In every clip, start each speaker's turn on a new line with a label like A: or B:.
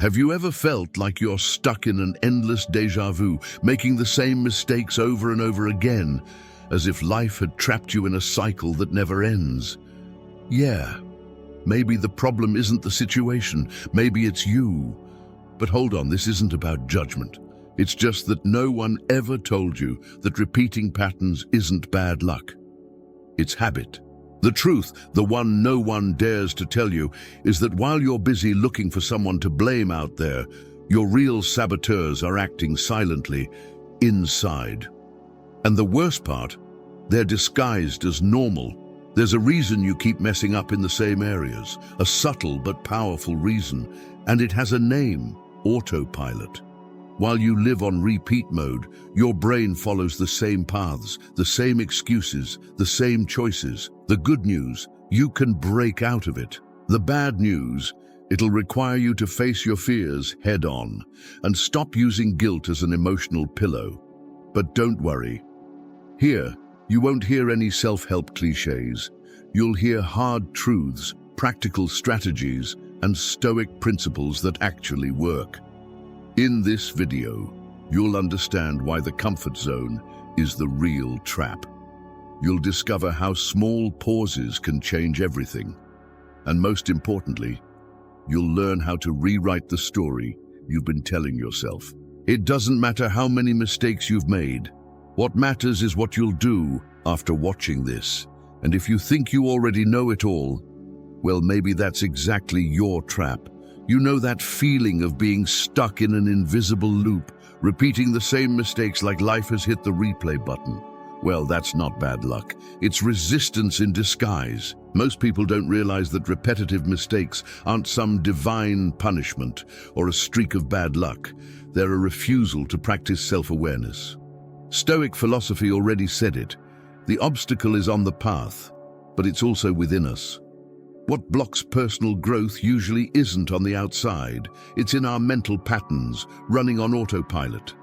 A: Have you ever felt like you're stuck in an endless déjà vu, making the same mistakes over and over again, as if life had trapped you in a cycle that never ends? Yeah, maybe the problem isn't the situation, maybe it's you. But hold on, this isn't about judgment. It's just that no one ever told you that repeating patterns isn't bad luck. It's habit. The truth, the one no one dares to tell you, is that while you're busy looking for someone to blame out there, your real saboteurs are acting silently inside. And the worst part, they're disguised as normal. There's a reason you keep messing up in the same areas, a subtle but powerful reason, and it has a name: autopilot. While you live on repeat mode, your brain follows the same paths, the same excuses, the same choices. The good news, you can break out of it. The bad news, it'll require you to face your fears head on and stop using guilt as an emotional pillow. But don't worry. Here, you won't hear any self-help cliches. You'll hear hard truths, practical strategies, and stoic principles that actually work. In this video, you'll understand why the comfort zone is the real trap. You'll discover how small pauses can change everything. And most importantly, you'll learn how to rewrite the story you've been telling yourself. It doesn't matter how many mistakes you've made. What matters is what you'll do after watching this. And if you think you already know it all, well, maybe that's exactly your trap. You know that feeling of being stuck in an invisible loop, repeating the same mistakes like life has hit the replay button. Well, that's not bad luck. It's resistance in disguise. Most people don't realize that repetitive mistakes aren't some divine punishment or a streak of bad luck. They're a refusal to practice self-awareness. Stoic philosophy already said it. The obstacle is on the path, but it's also within us. What blocks personal growth usually isn't on the outside. It's in our mental patterns, running on autopilot.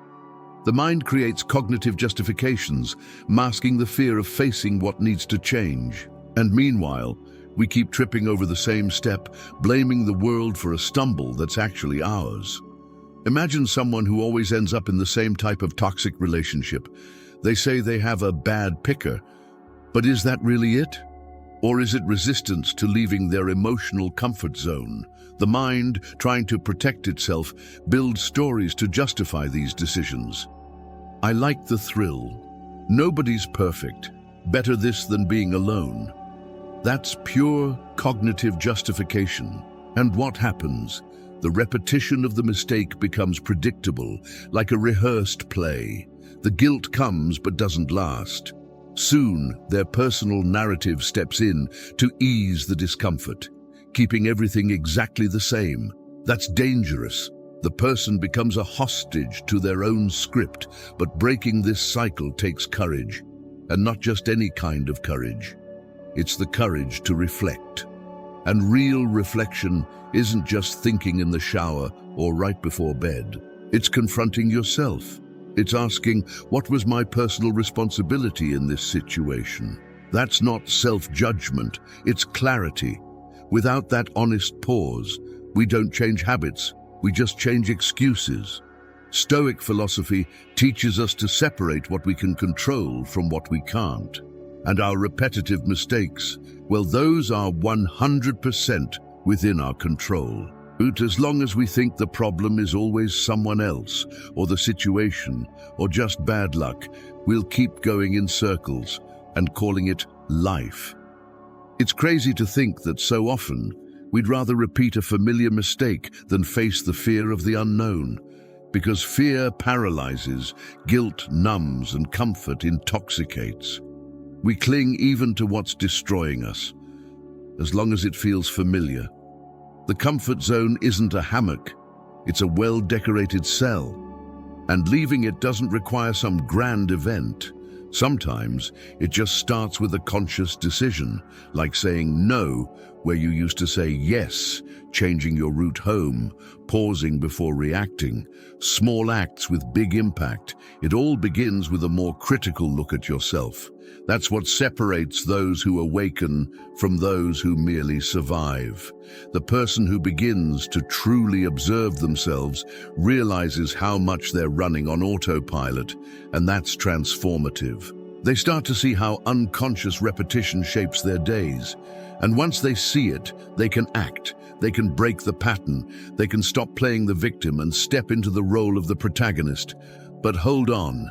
A: The mind creates cognitive justifications, masking the fear of facing what needs to change. And meanwhile, we keep tripping over the same step, blaming the world for a stumble that's actually ours. Imagine someone who always ends up in the same type of toxic relationship. They say they have a bad picker, but is that really it? Or is it resistance to leaving their emotional comfort zone? The mind, trying to protect itself, builds stories to justify these decisions. I like the thrill. Nobody's perfect. Better this than being alone. That's pure cognitive justification. And what happens? The repetition of the mistake becomes predictable, like a rehearsed play. The guilt comes but doesn't last. Soon, their personal narrative steps in to ease the discomfort, keeping everything exactly the same. That's dangerous. The person becomes a hostage to their own script, but breaking this cycle takes courage, and not just any kind of courage. It's the courage to reflect. And real reflection isn't just thinking in the shower or right before bed. It's confronting yourself. It's asking, what was my personal responsibility in this situation? That's not self-judgment, it's clarity. Without that honest pause, we don't change habits, we just change excuses. Stoic philosophy teaches us to separate what we can control from what we can't. And our repetitive mistakes, well, those are 100% within our control. But as long as we think the problem is always someone else, or the situation, or just bad luck, we'll keep going in circles and calling it life. It's crazy to think that so often we'd rather repeat a familiar mistake than face the fear of the unknown, because fear paralyzes, guilt numbs, and comfort intoxicates. We cling even to what's destroying us, as long as it feels familiar. The comfort zone isn't a hammock, it's a well-decorated cell. And leaving it doesn't require some grand event. Sometimes it just starts with a conscious decision, like saying no where you used to say yes, changing your route home, pausing before reacting, small acts with big impact. It all begins with a more critical look at yourself. That's what separates those who awaken from those who merely survive. The person who begins to truly observe themselves realizes how much they're running on autopilot, and that's transformative. They start to see how unconscious repetition shapes their days. And once they see it, they can act. They can break the pattern. They can stop playing the victim and step into the role of the protagonist. But hold on.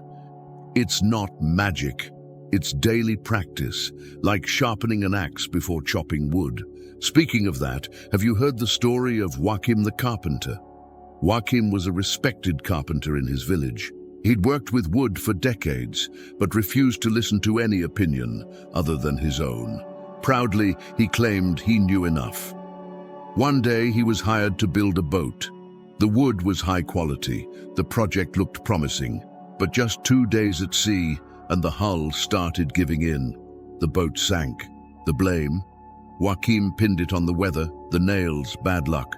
A: It's not magic. It's daily practice, like sharpening an axe before chopping wood. Speaking of that, have you heard the story of Joachim the carpenter? Joachim was a respected carpenter in his village. He'd worked with wood for decades, but refused to listen to any opinion other than his own. Proudly, he claimed he knew enough. One day, he was hired to build a boat. The wood was high quality. The project looked promising. But just 2 days at sea, and the hull started giving in. The boat sank. The blame? Joachim pinned it on the weather, the nails, bad luck.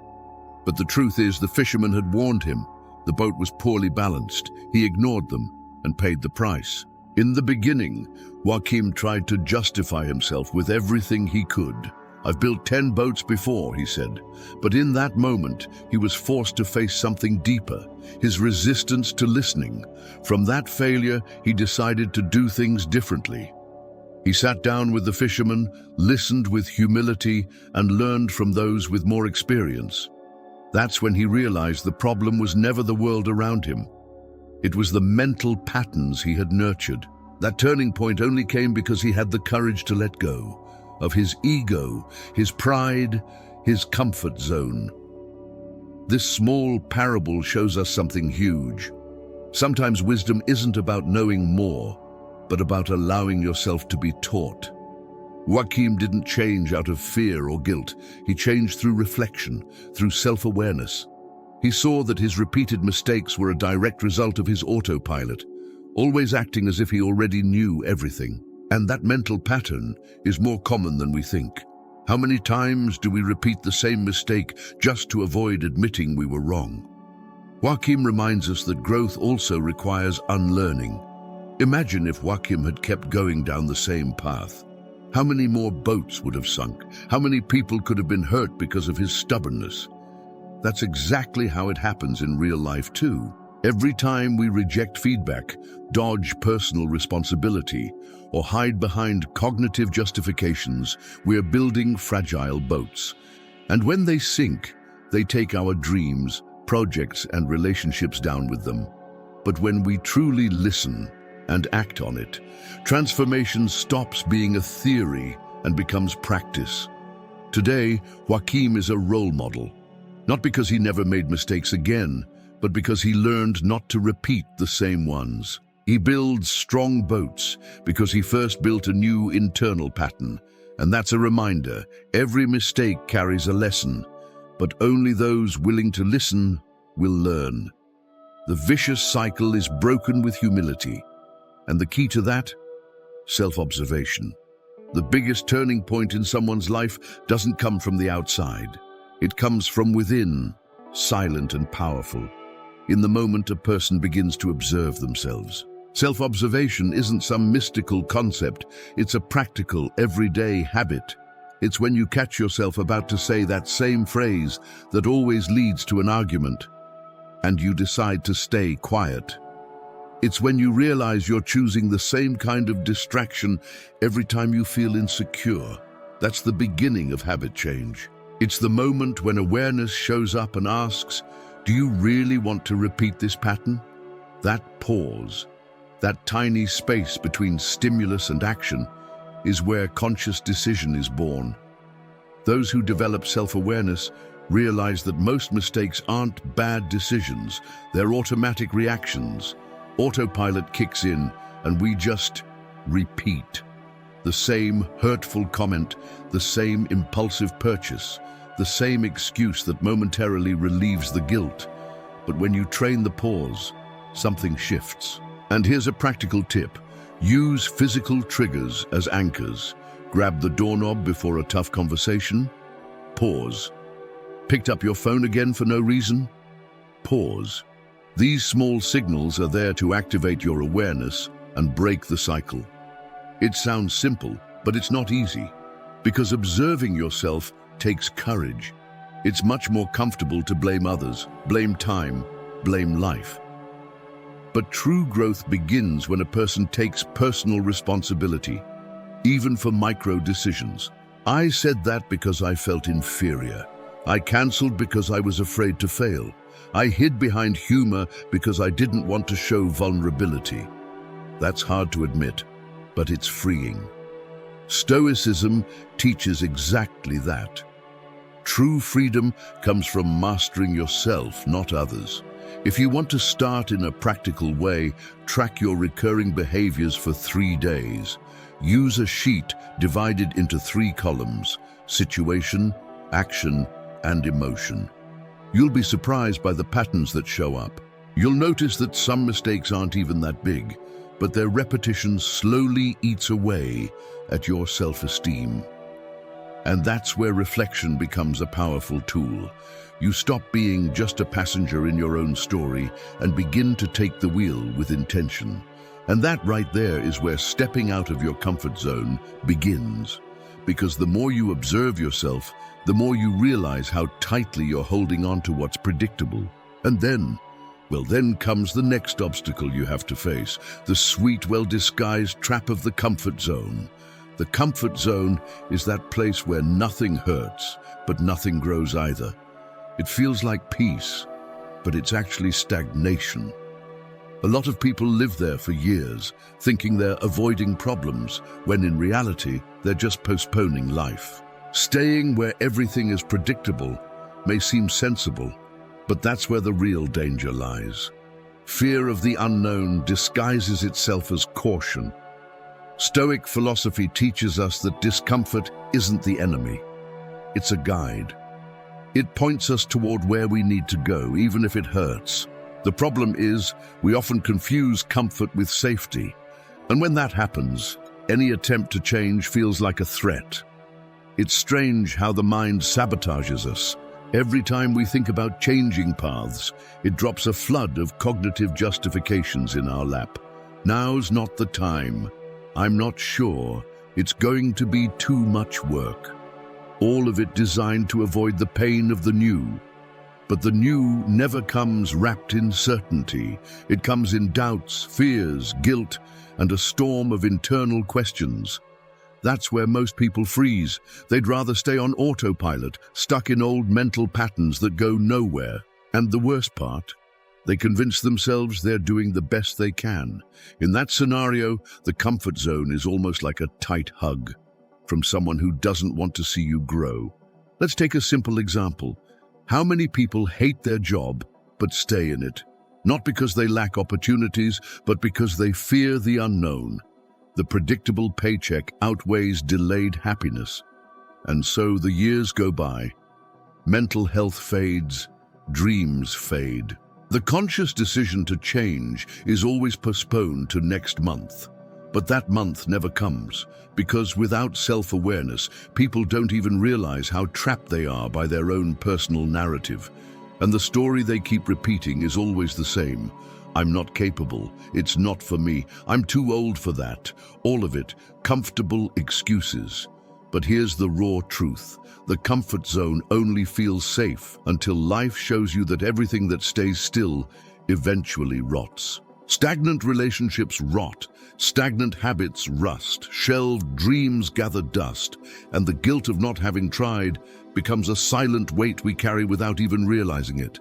A: But the truth is, the fisherman had warned him. The boat was poorly balanced. He ignored them and paid the price. In the beginning, Joachim tried to justify himself with everything he could. "I've built 10 boats before," he said. But in that moment, he was forced to face something deeper, his resistance to listening. From that failure, he decided to do things differently. He sat down with the fishermen, listened with humility, and learned from those with more experience. That's when he realized the problem was never the world around him. It was the mental patterns he had nurtured. That turning point only came because he had the courage to let go of his ego, his pride, his comfort zone. This small parable shows us something huge. Sometimes wisdom isn't about knowing more, but about allowing yourself to be taught. Joachim didn't change out of fear or guilt. He changed through reflection, through self-awareness. He saw that his repeated mistakes were a direct result of his autopilot, always acting as if he already knew everything. And that mental pattern is more common than we think. How many times do we repeat the same mistake just to avoid admitting we were wrong? Joachim reminds us that growth also requires unlearning. Imagine if Joachim had kept going down the same path. How many more boats would have sunk? How many people could have been hurt because of his stubbornness? That's exactly how it happens in real life too. Every time we reject feedback, dodge personal responsibility, or hide behind cognitive justifications, we're building fragile boats. And when they sink, they take our dreams, projects, and relationships down with them. But when we truly listen and act on it, transformation stops being a theory and becomes practice. Today, Joachim is a role model, not because he never made mistakes again, but because he learned not to repeat the same ones. He builds strong boats because he first built a new internal pattern. And that's a reminder, every mistake carries a lesson, but only those willing to listen will learn. The vicious cycle is broken with humility. And the key to that? Self-observation. The biggest turning point in someone's life doesn't come from the outside. It comes from within, silent and powerful. In the moment a person begins to observe themselves. Self-observation isn't some mystical concept, it's a practical, everyday habit. It's when you catch yourself about to say that same phrase that always leads to an argument, and you decide to stay quiet. It's when you realize you're choosing the same kind of distraction every time you feel insecure. That's the beginning of habit change. It's the moment when awareness shows up and asks, do you really want to repeat this pattern? That pause, that tiny space between stimulus and action, is where conscious decision is born. Those who develop self-awareness realize that most mistakes aren't bad decisions, they're automatic reactions. Autopilot kicks in and we just repeat. The same hurtful comment, the same impulsive purchase, the same excuse that momentarily relieves the guilt. But when you train the pause, something shifts. And here's a practical tip. Use physical triggers as anchors. Grab the doorknob before a tough conversation, Pause. Picked up your phone again for no reason? Pause. These small signals are there to activate your awareness and break the cycle. It sounds simple, but it's not easy, because observing yourself takes courage. It's much more comfortable to blame others, blame time, blame life. But true growth begins when a person takes personal responsibility, even for micro decisions. I said that because I felt inferior. I cancelled because I was afraid to fail. I hid behind humor because I didn't want to show vulnerability. That's hard to admit, but it's freeing. Stoicism teaches exactly that. True freedom comes from mastering yourself, not others. If you want to start in a practical way, track your recurring behaviors for 3 days. Use a sheet divided into 3 columns: situation, action, and emotion. You'll be surprised by the patterns that show up. You'll notice that some mistakes aren't even that big, but their repetition slowly eats away at your self-esteem. And that's where reflection becomes a powerful tool. You stop being just a passenger in your own story and begin to take the wheel with intention. And that right there is where stepping out of your comfort zone begins. Because the more you observe yourself, the more you realize how tightly you're holding on to what's predictable. And then comes the next obstacle you have to face, the sweet, well-disguised trap of the comfort zone. The comfort zone is that place where nothing hurts, but nothing grows either. It feels like peace, but it's actually stagnation. A lot of people live there for years, thinking they're avoiding problems, when in reality, they're just postponing life. Staying where everything is predictable may seem sensible, but that's where the real danger lies. Fear of the unknown disguises itself as caution. Stoic philosophy teaches us that discomfort isn't the enemy. It's a guide. It points us toward where we need to go, even if it hurts. The problem is, we often confuse comfort with safety. And when that happens, any attempt to change feels like a threat. It's strange how the mind sabotages us. Every time we think about changing paths, it drops a flood of cognitive justifications in our lap. Now's not the time. I'm not sure. It's going to be too much work. All of it designed to avoid the pain of the new. But the new never comes wrapped in certainty. It comes in doubts, fears, guilt, and a storm of internal questions. That's where most people freeze. They'd rather stay on autopilot, stuck in old mental patterns that go nowhere. And the worst part, they convince themselves they're doing the best they can. In that scenario, the comfort zone is almost like a tight hug from someone who doesn't want to see you grow. Let's take a simple example. How many people hate their job but stay in it? Not because they lack opportunities, but because they fear the unknown. The predictable paycheck outweighs delayed happiness. And so the years go by. Mental health fades, dreams fade. The conscious decision to change is always postponed to next month. But that month never comes, because without self-awareness, people don't even realize how trapped they are by their own personal narrative. And the story they keep repeating is always the same. I'm not capable. It's not for me. I'm too old for that. All of it, comfortable excuses. But here's the raw truth. The comfort zone only feels safe until life shows you that everything that stays still eventually rots. Stagnant relationships rot. Stagnant habits rust. Shelved dreams gather dust. And the guilt of not having tried becomes a silent weight we carry without even realizing it.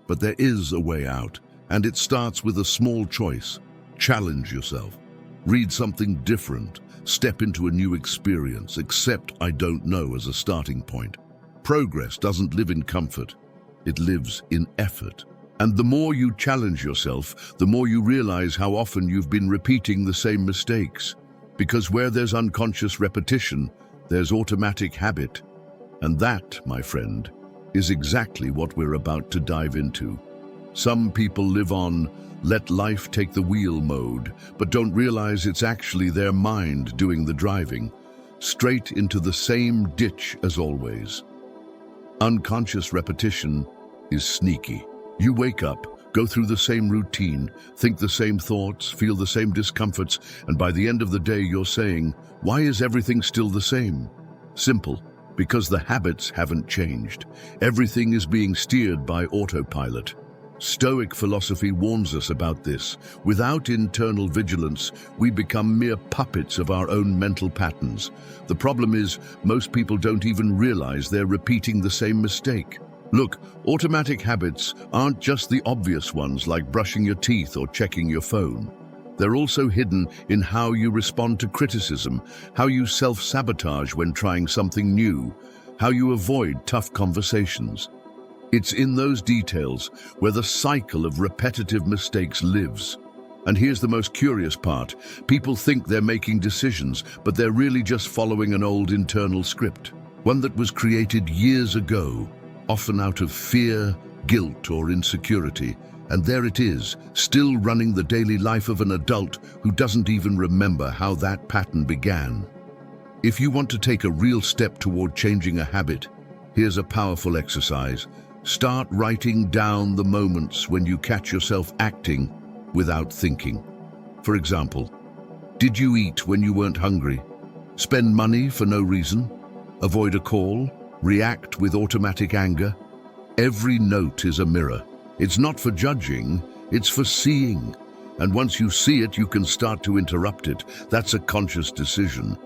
A: But there is a way out. And it starts with a small choice. Challenge yourself. Read something different. Step into a new experience. Accept I don't know as a starting point. Progress doesn't live in comfort. It lives in effort. And the more you challenge yourself, the more you realize how often you've been repeating the same mistakes. Because where there's unconscious repetition, there's automatic habit. And that, my friend, is exactly what we're about to dive into. Some people live on let life take the wheel mode, but don't realize it's actually their mind doing the driving, straight into the same ditch as always. Unconscious repetition is sneaky. You wake up, go through the same routine, think the same thoughts, feel the same discomforts, and by the end of the day you're saying, why is everything still the same? Simple, because the habits haven't changed. Everything is being steered by autopilot. Stoic philosophy warns us about this. Without internal vigilance, we become mere puppets of our own mental patterns. The problem is, most people don't even realize they're repeating the same mistake. Look, automatic habits aren't just the obvious ones like brushing your teeth or checking your phone. They're also hidden in how you respond to criticism, how you self-sabotage when trying something new, how you avoid tough conversations. It's in those details where the cycle of repetitive mistakes lives. And here's the most curious part. People think they're making decisions, but they're really just following an old internal script, one that was created years ago, often out of fear, guilt, or insecurity. And there it is, still running the daily life of an adult who doesn't even remember how that pattern began. If you want to take a real step toward changing a habit, here's a powerful exercise. Start writing down the moments when you catch yourself acting without thinking. For example, did you eat when you weren't hungry? Spend money for no reason? Avoid a call? React with automatic anger? Every note is a mirror. It's not for judging, it's for seeing. And once you see it, you can start to interrupt it. That's a conscious decision.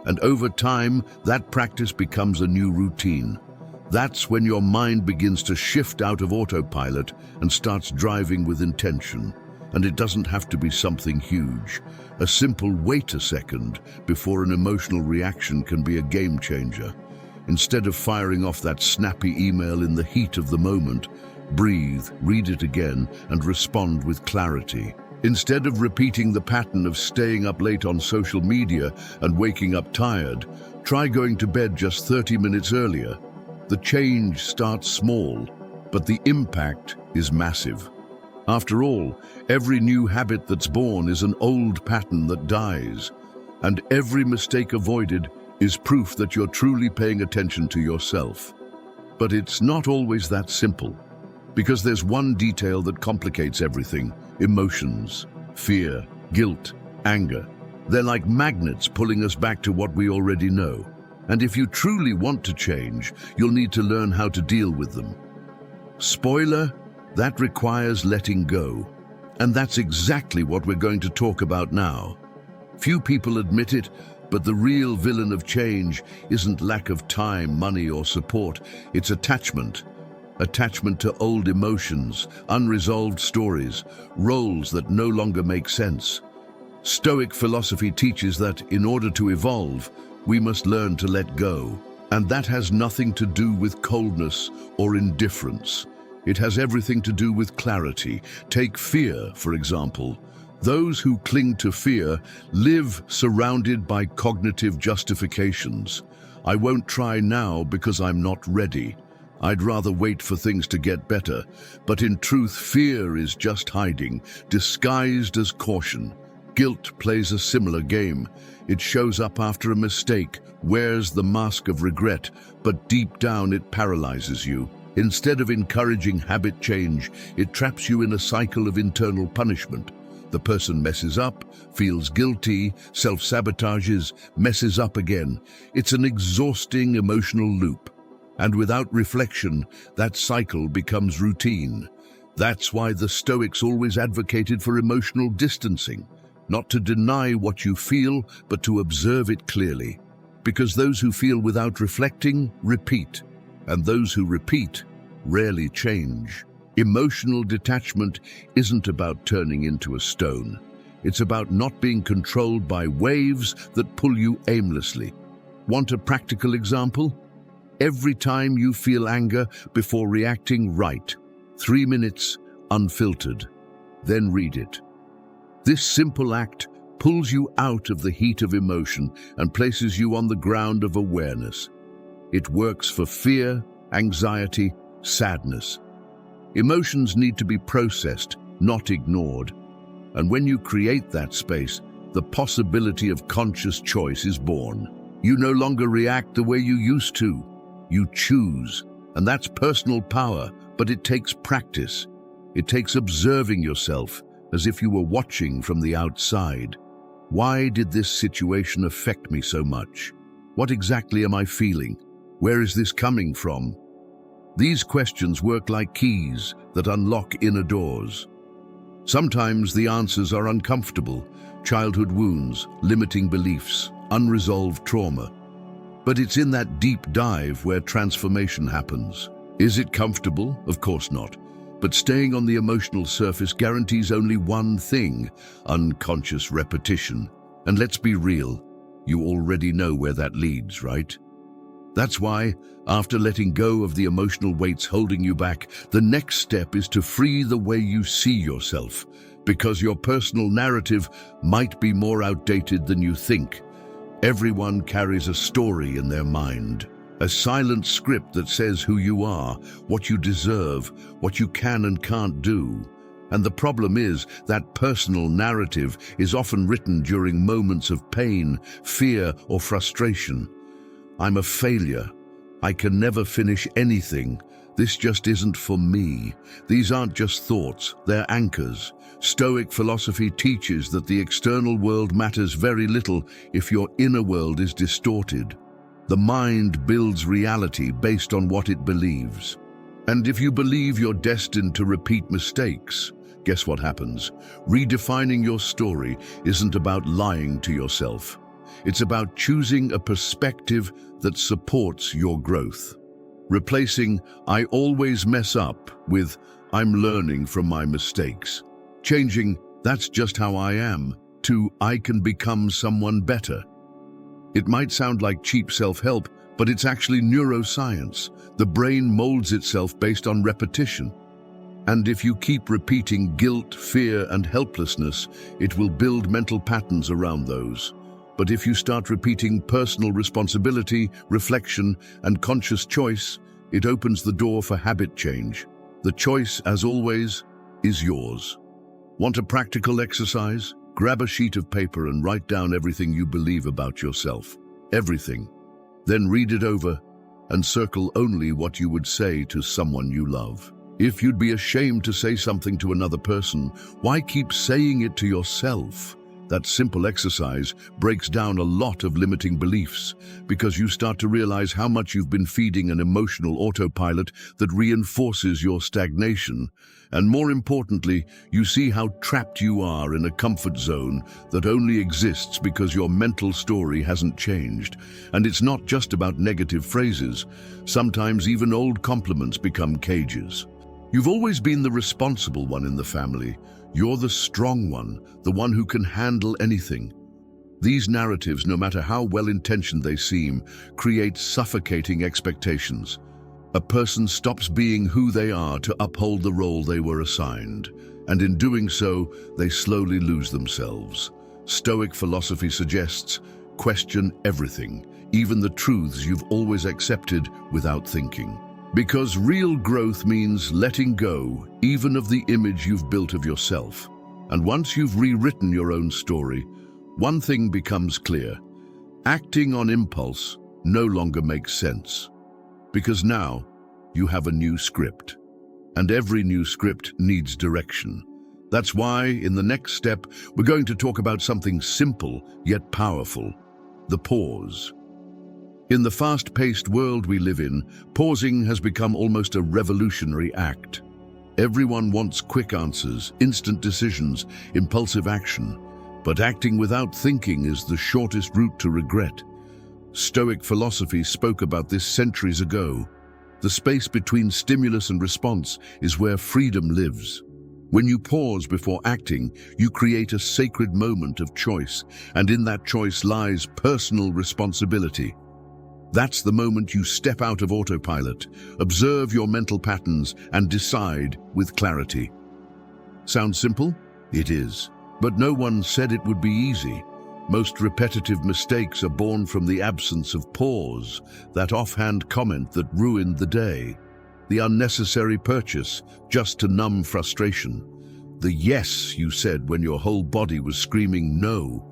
A: And over time, that practice becomes a new routine. That's when your mind begins to shift out of autopilot and starts driving with intention. And it doesn't have to be something huge. A simple wait a second before an emotional reaction can be a game changer. Instead of firing off that snappy email in the heat of the moment, breathe, read it again, and respond with clarity. Instead of repeating the pattern of staying up late on social media and waking up tired, try going to bed just 30 minutes earlier. The change starts small, but the impact is massive. After all, every new habit that's born is an old pattern that dies, and every mistake avoided is proof that you're truly paying attention to yourself. But it's not always that simple, because there's one detail that complicates everything: emotions, fear, guilt, anger. They're like magnets pulling us back to what we already know. And if you truly want to change, you'll need to learn how to deal with them. Spoiler, that requires letting go. And that's exactly what we're going to talk about now. Few people admit it, but the real villain of change isn't lack of time, money, or support. It's attachment. Attachment to old emotions, unresolved stories, roles that no longer make sense. Stoic philosophy teaches that in order to evolve, we must learn to let go. And that has nothing to do with coldness or indifference. It has everything to do with clarity. Take fear, for example. Those who cling to fear live surrounded by cognitive justifications. I won't try now because I'm not ready. I'd rather wait for things to get better. But in truth, fear is just hiding, disguised as caution. Guilt plays a similar game. It shows up after a mistake, wears the mask of regret, but deep down it paralyzes you. Instead of encouraging habit change, it traps you in a cycle of internal punishment. The person messes up, feels guilty, self-sabotages, messes up again. It's an exhausting emotional loop. And without reflection, that cycle becomes routine. That's why the Stoics always advocated for emotional distancing. Not to deny what you feel, but to observe it clearly. Because those who feel without reflecting, repeat. And those who repeat rarely change. Emotional detachment isn't about turning into a stone. It's about not being controlled by waves that pull you aimlessly. Want a practical example? Every time you feel anger, before reacting, write 3 minutes, unfiltered. Then read it. This simple act pulls you out of the heat of emotion and places you on the ground of awareness. It works for fear, anxiety, sadness. Emotions need to be processed, not ignored. And when you create that space, the possibility of conscious choice is born. You no longer react the way you used to. You choose. And that's personal power, but it takes practice. It takes observing yourself as if you were watching from the outside. Why did this situation affect me so much? What exactly am I feeling? Where is this coming from? These questions work like keys that unlock inner doors. Sometimes the answers are uncomfortable: childhood wounds, limiting beliefs, unresolved trauma. But it's in that deep dive where transformation happens. Is it comfortable? Of course not. But staying on the emotional surface guarantees only one thing: unconscious repetition. And let's be real, you already know where that leads, right? That's why, after letting go of the emotional weights holding you back, the next step is to free the way you see yourself, because your personal narrative might be more outdated than you think. Everyone carries a story in their mind, a silent script that says who you are, what you deserve, what you can and can't do. And the problem is that personal narrative is often written during moments of pain, fear, or frustration. I'm a failure. I can never finish anything. This just isn't for me. These aren't just thoughts, they're anchors. Stoic philosophy teaches that the external world matters very little if your inner world is distorted. The mind builds reality based on what it believes. And if you believe you're destined to repeat mistakes, guess what happens? Redefining your story isn't about lying to yourself. It's about choosing a perspective that supports your growth. Replacing "I always mess up" with "I'm learning from my mistakes." Changing "that's just how I am" to "I can become someone better." It might sound like cheap self-help, but it's actually neuroscience. The brain molds itself based on repetition. And if you keep repeating guilt, fear, and helplessness, it will build mental patterns around those. But if you start repeating personal responsibility, reflection, and conscious choice, it opens the door for habit change. The choice, as always, is yours. Want a practical exercise? Grab a sheet of paper and write down everything you believe about yourself. Everything. Then read it over and circle only what you would say to someone you love. If you'd be ashamed to say something to another person, why keep saying it to yourself? That simple exercise breaks down a lot of limiting beliefs, because you start to realize how much you've been feeding an emotional autopilot that reinforces your stagnation. And more importantly, you see how trapped you are in a comfort zone that only exists because your mental story hasn't changed. And it's not just about negative phrases. Sometimes even old compliments become cages. You've always been the responsible one in the family. You're the strong one, the one who can handle anything. These narratives, no matter how well-intentioned they seem, create suffocating expectations. A person stops being who they are to uphold the role they were assigned, and in doing so, they slowly lose themselves. Stoic philosophy suggests, question everything, even the truths you've always accepted without thinking. Because real growth means letting go, even of the image you've built of yourself. And once you've rewritten your own story, one thing becomes clear. Acting on impulse no longer makes sense. Because now, you have a new script. And every new script needs direction. That's why, in the next step, we're going to talk about something simple yet powerful: the pause. In the fast-paced world we live in, pausing has become almost a revolutionary act. Everyone wants quick answers, instant decisions, impulsive action. But acting without thinking is the shortest route to regret. Stoic philosophy spoke about this centuries ago. The space between stimulus and response is where freedom lives. When you pause before acting, you create a sacred moment of choice, and in that choice lies personal responsibility. That's the moment you step out of autopilot, observe your mental patterns, and decide with clarity. Sounds simple? It is. But no one said it would be easy. Most repetitive mistakes are born from the absence of pause, that offhand comment that ruined the day, the unnecessary purchase just to numb frustration, the yes you said when your whole body was screaming no.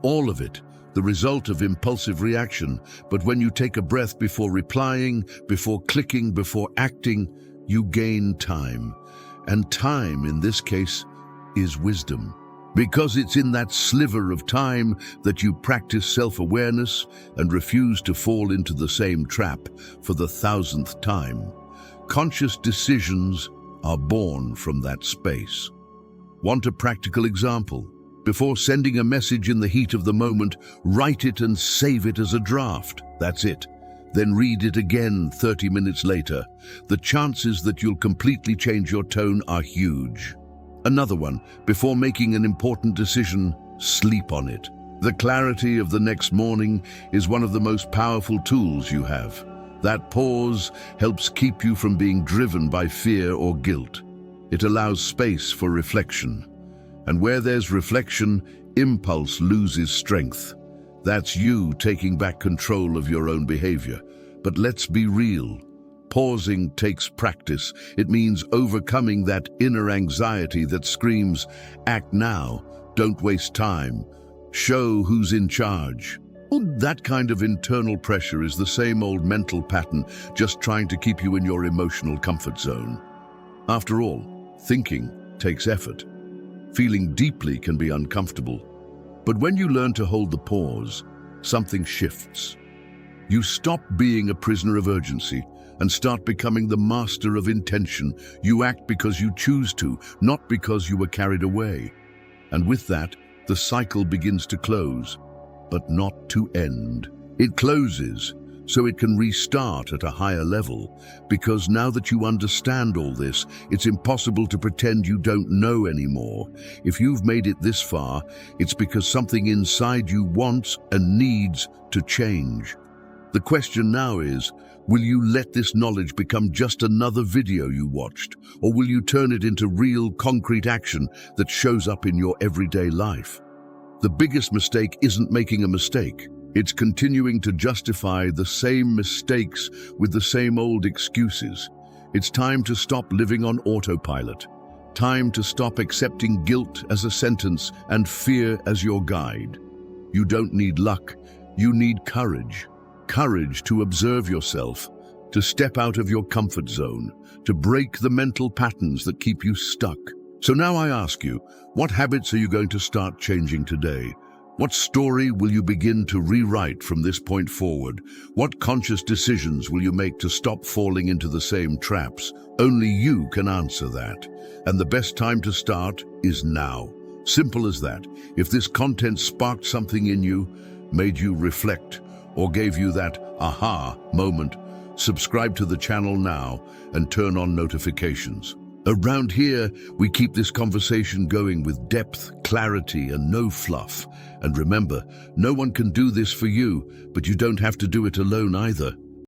A: All of it the result of impulsive reaction. But when you take a breath before replying, before clicking, before acting, you gain time. And time, in this case, is wisdom. Because it's in that sliver of time that you practice self-awareness and refuse to fall into the same trap for the 1000th time. Conscious decisions are born from that space. Want a practical example? Before sending a message in the heat of the moment, write it and save it as a draft. That's it. Then read it again 30 minutes later. The chances that you'll completely change your tone are huge. Another one, before making an important decision, sleep on it. The clarity of the next morning is one of the most powerful tools you have. That pause helps keep you from being driven by fear or guilt. It allows space for reflection. And where there's reflection, impulse loses strength. That's you taking back control of your own behavior. But let's be real. Pausing takes practice. It means overcoming that inner anxiety that screams, act now, don't waste time, show who's in charge. Well, that kind of internal pressure is the same old mental pattern, just trying to keep you in your emotional comfort zone. After all, thinking takes effort. Feeling deeply can be uncomfortable. But when you learn to hold the pause, something shifts. You stop being a prisoner of urgency and start becoming the master of intention. You act because you choose to, not because you were carried away. And with that, the cycle begins to close, but not to end. It closes so it can restart at a higher level, because now that you understand all this, it's impossible to pretend you don't know anymore. If you've made it this far, it's because something inside you wants and needs to change. The question now is, will you let this knowledge become just another video you watched, or will you turn it into real, concrete action that shows up in your everyday life? The biggest mistake isn't making a mistake. It's continuing to justify the same mistakes with the same old excuses. It's time to stop living on autopilot. Time to stop accepting guilt as a sentence and fear as your guide. You don't need luck, you need courage. Courage to observe yourself, to step out of your comfort zone, to break the mental patterns that keep you stuck. So now I ask you, what habits are you going to start changing today? What story will you begin to rewrite from this point forward? What conscious decisions will you make to stop falling into the same traps? Only you can answer that. And the best time to start is now. Simple as that. If this content sparked something in you, made you reflect, or gave you that aha moment, subscribe to the channel now and turn on notifications. Around here, we keep this conversation going with depth, clarity, and no fluff. And remember, no one can do this for you, but you don't have to do it alone either.